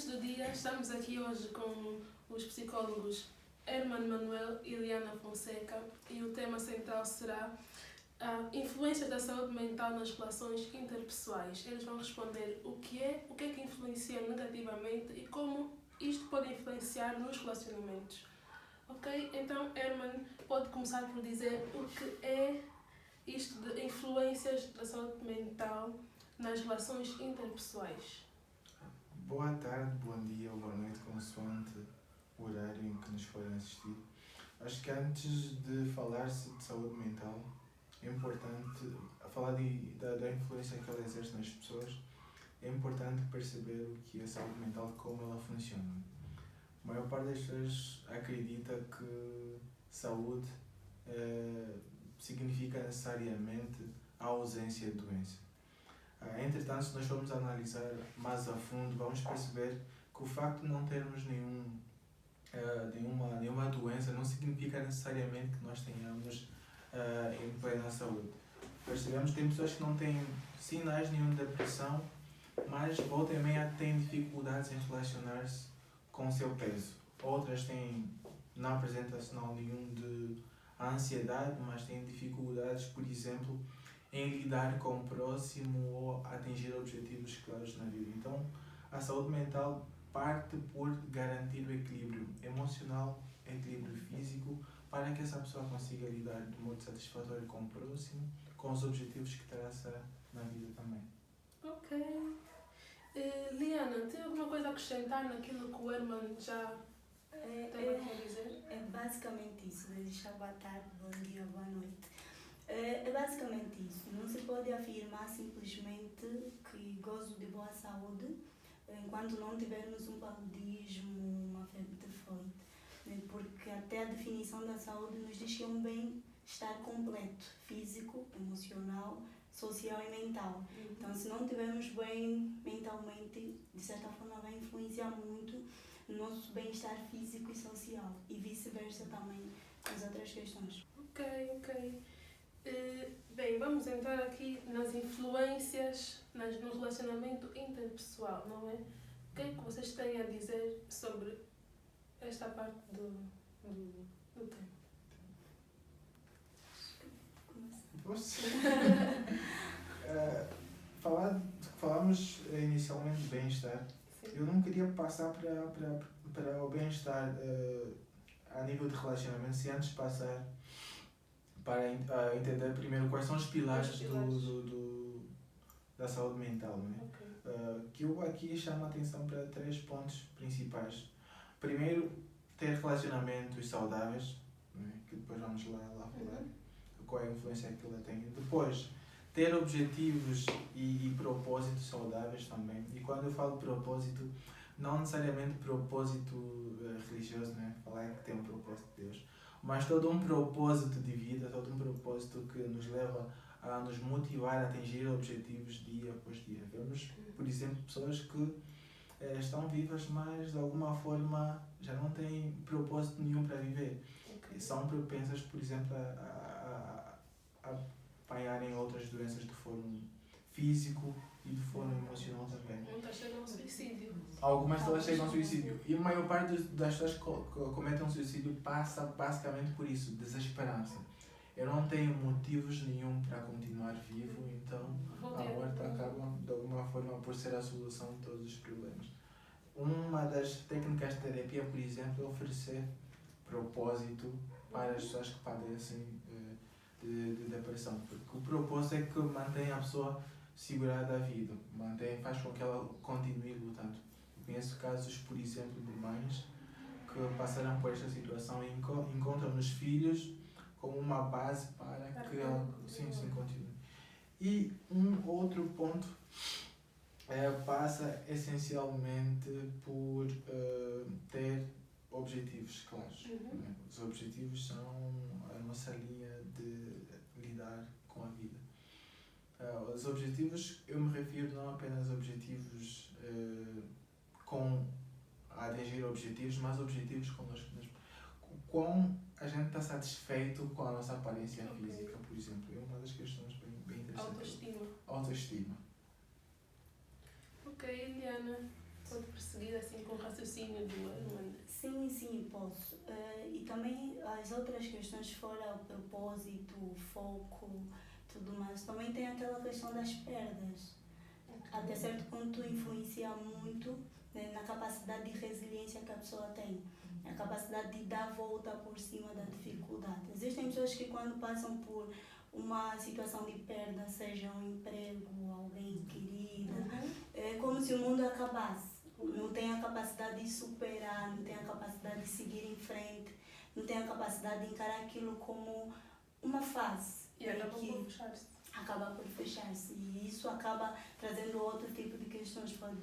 Do dia, estamos aqui hoje com os psicólogos Herman Manuel e Liana Fonseca e o tema central será a influência da saúde mental nas relações interpessoais. Eles vão responder o que é que influencia negativamente e como isto pode influenciar nos relacionamentos. Ok? Então, Herman pode começar por dizer o que é isto de influências da saúde mental nas relações interpessoais. Boa tarde, bom dia ou boa noite, consoante o horário em que nos forem assistir. Acho que antes de falar-se de saúde mental, é importante falar da influência que ela exerce nas pessoas. É importante perceber o que é saúde mental, como ela funciona. A maior parte das pessoas acredita que saúde significa necessariamente a ausência de doença. Entretanto, se nós formos analisar mais a fundo, vamos perceber que o facto de não termos nenhuma doença não significa necessariamente que nós tenhamos em plena saúde. Percebemos que tem pessoas que não têm sinais nenhum de depressão, mas volta e meia têm dificuldades em relacionar-se com o seu peso. Outras não apresentam sinal nenhum de ansiedade, mas têm dificuldades, por exemplo, em lidar com o próximo ou atingir objetivos claros na vida. Então, a saúde mental parte por garantir o equilíbrio emocional, equilíbrio físico, para que essa pessoa consiga lidar de modo satisfatório com o próximo, com os objetivos que traça na vida também. Ok. Liana, tem alguma coisa a acrescentar naquilo que o Herman já estava a dizer? É basicamente isso. Deixar boa tarde, bom dia, boa noite. É basicamente isso. Não se pode afirmar simplesmente que gozo de boa saúde enquanto não tivermos um paludismo, uma febre tifoide, né? Porque até a definição da saúde nos diz que é um bem-estar completo, físico, emocional, social e mental. Então, se não estivermos bem mentalmente, de certa forma vai influenciar muito no nosso bem-estar físico e social, e vice-versa também as outras questões. Ok. Bem, vamos entrar aqui nas influências no relacionamento interpessoal, não é? O que é que vocês têm a dizer sobre esta parte do tema? Posso? Falamos inicialmente de bem-estar. Eu não queria passar para o bem-estar a nível de relacionamento, se antes passar para entender primeiro quais são os pilares da saúde mental, não é? Okay. Que eu aqui chamo a atenção para 3 pontos principais. Primeiro, ter relacionamentos saudáveis, não é? Que depois vamos lá falar qual é a influência que ela tem. Depois, ter objetivos e propósitos saudáveis também. E quando eu falo propósito, não necessariamente propósito religioso, né? Falar que tem um propósito de Deus, mas todo um propósito de vida, todo um propósito que nos leva a nos motivar a atingir objetivos dia após dia. Vemos, por exemplo, pessoas que estão vivas, mas de alguma forma já não têm propósito nenhum para viver. Okay. São propensas, por exemplo, a apanharem outras doenças de forma físico e de forma emocional também. Muitas chegam ao suicídio. Algumas delas chegam ao suicídio. E a maior parte das pessoas que cometem um suicídio passa basicamente por isso, desesperança. Eu não tenho motivos nenhum para continuar vivo, então a morte acaba de alguma forma por ser a solução de todos os problemas. Uma das técnicas de terapia, por exemplo, é oferecer propósito para as pessoas que padecem de depressão, porque o propósito é que mantém a pessoa segurada à vida, faz com que ela continue lutando. Eu conheço casos, por exemplo, de mães que passaram por esta situação e encontram nos filhos como uma base para que ela continue. E um outro ponto passa essencialmente por ter objetivos claros. Né? Os objetivos são a nossa linha de lidar com a vida. Os objetivos, eu me refiro não apenas a objetivos a atingir objetivos, mas objetivos connosco mesmo. Quão a gente está satisfeito com a nossa aparência física, por exemplo. É uma das questões bem interessantes. Autoestima. Autoestima. Ok, Eliana. Pode perseguir assim com o raciocínio do Herman. Sim, posso. E também as outras questões fora o propósito, o foco, tudo mais, também tem aquela questão das perdas. Até certo ponto influencia muito, né, na capacidade de resiliência que a pessoa tem, a capacidade de dar volta por cima da dificuldade. Existem pessoas que quando passam por uma situação de perda, seja um emprego, alguém querido, é como se o mundo acabasse. Não tem a capacidade de superar, não tem a capacidade de seguir em frente, não tem a capacidade de encarar aquilo como uma fase. E acaba por fechar-se. Acaba por fechar-se. E isso acaba trazendo outro tipo de questões. Pode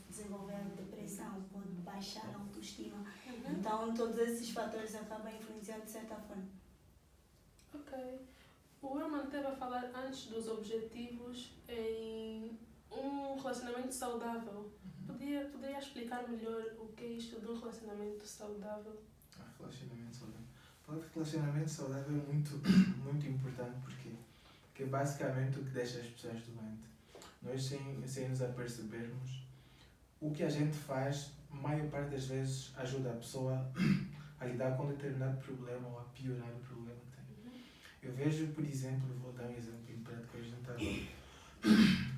desenvolver a depressão, pode baixar a autoestima. Então, todos esses fatores acabam influenciando de certa forma. Ok. O Herman esteve a falar antes dos objetivos em um relacionamento saudável. Poderia explicar melhor o que é isto de um relacionamento saudável? Relacionamento saudável. Falar de relacionamento saudável é muito, muito importante porque é basicamente o que deixa as pessoas doentes. Nós, sem nos apercebermos, o que a gente faz, a maior parte das vezes, ajuda a pessoa a lidar com um determinado problema ou a piorar o problema que tem. Eu vejo, por exemplo, vou dar um exemplo em prática, a gente estava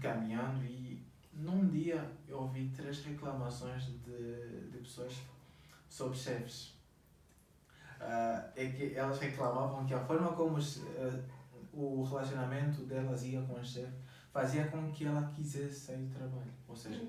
caminhando e num dia eu ouvi 3 reclamações de pessoas sobre chefes. É que elas reclamavam que a forma como o relacionamento delas ia com o chefe fazia com que ela quisesse sair do trabalho. Ou seja,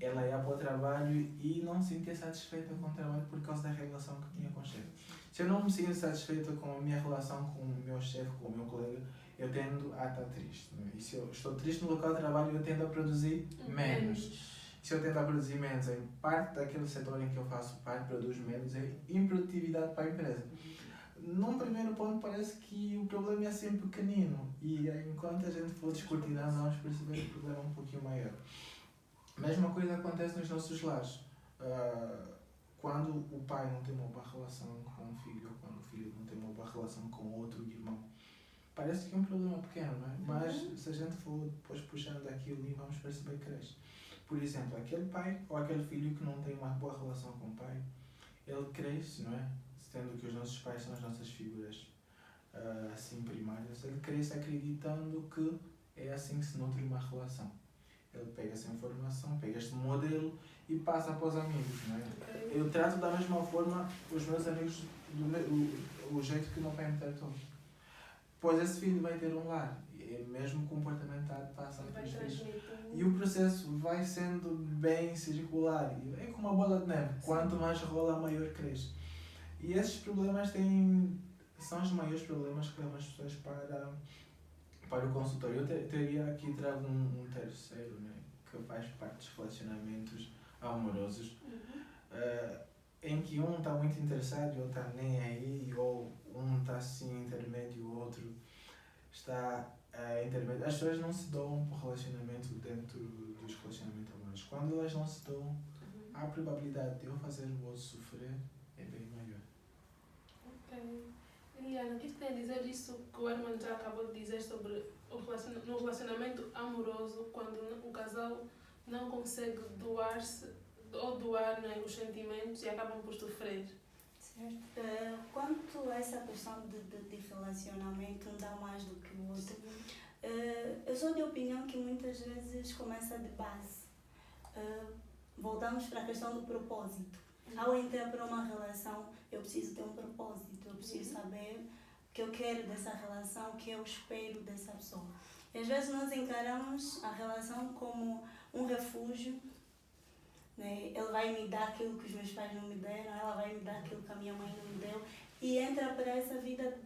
ela ia para o trabalho e não se sentia satisfeita com o trabalho por causa da relação que tinha com o chefe. Se eu não me sinto satisfeita com a minha relação com o meu chefe, com o meu colega, eu tendo a estar triste. Não é? E se eu estou triste no local de trabalho, eu tendo a produzir menos. Se eu tento a produzir menos em parte daquele setor em que eu faço parte, produz menos, é improdutividade para a empresa. Num primeiro ponto parece que o problema é sempre pequenino e enquanto a gente for descortinando vamos perceber que o problema é um pouquinho maior. A mesma coisa acontece nos nossos lares. Quando o pai não tem uma boa relação com o filho, ou quando o filho não tem uma boa relação com outro irmão, parece que é um problema pequeno, não é? Mas se a gente for depois puxando aquilo ali, vamos perceber que cresce. Por exemplo, aquele pai ou aquele filho que não tem uma boa relação com o pai, ele cresce, não é? Sendo que os nossos pais são as nossas figuras assim primárias, ele cresce acreditando que é assim que se nutre uma relação. Ele pega essa informação, pega este modelo e passa para os amigos, não é? Eu trato da mesma forma os meus amigos, o jeito que o meu pai me tratou. Pois esse filho vai ter um lar, e mesmo comportamentado passa para os filhos. E o processo vai sendo bem circular, é como uma bola de neve, quanto mais rola, maior cresce. E esses problemas são os maiores problemas que levam as pessoas para o consultório. Eu teria aqui trago um terceiro, né, que faz parte dos relacionamentos amorosos, em que um está muito interessado e o outro está nem aí, ou um está assim intermédio, o outro está intermédio. As pessoas não se doam para o relacionamento dentro dos relacionamentos amorosos. Quando elas não se doam, a probabilidade de eu fazer o outro sofrer é bem maior. Ok. Eliana, o que tem a dizer isso que o Herman já acabou de dizer sobre no relacionamento amoroso, quando o casal não consegue doar-se ou doar, né, os sentimentos e acabam por sofrer? Certo. Quanto a essa questão de relacionamento, um dá mais do que o outro, eu sou de opinião que muitas vezes começa de base. Voltamos para a questão do propósito. Ao entrar para uma relação, eu preciso ter um propósito, eu preciso saber o que eu quero dessa relação, o que eu espero dessa pessoa. E às vezes nós encaramos a relação como um refúgio, né? Ele vai me dar aquilo que os meus pais não me deram, ela vai me dar aquilo que a minha mãe não me deu, e entra para essa vida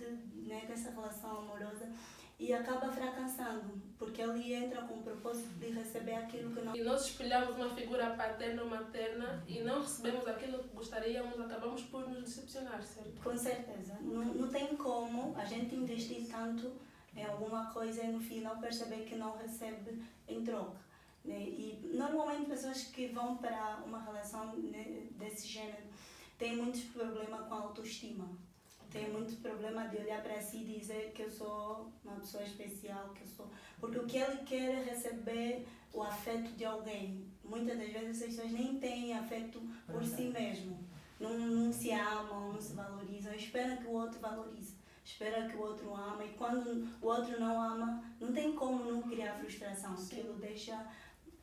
dessa relação amorosa e acaba fracassando, porque ele entra com o propósito de receber aquilo que não... E nós espelhamos uma figura paterna ou materna e não recebemos aquilo que gostaríamos, acabamos por nos decepcionar, certo? Com certeza. Não tem como a gente investir tanto em alguma coisa e no final perceber que não recebe em troca, né? E normalmente pessoas que vão para uma relação, né, desse gênero têm muitos problemas com a autoestima. Tem muito problema de olhar para si e dizer que eu sou uma pessoa especial, que eu sou... Porque o que ele quer é receber o afeto de alguém. muitas das vezes as pessoas nem têm afeto por si mesmo. Não se amam, não se valorizam, esperam que o outro valorize, esperam que o outro ama, e quando o outro não ama, não tem como não criar frustração, aquilo deixa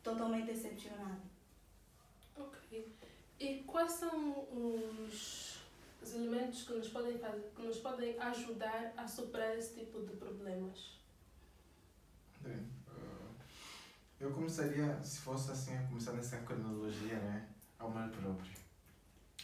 totalmente decepcionado. Ok. E quais são os elementos que nos podem fazer, que nos podem ajudar a superar esse tipo de problemas? Bem, eu começaria, se fosse assim, a começar nessa cronologia, né? Ao amor próprio.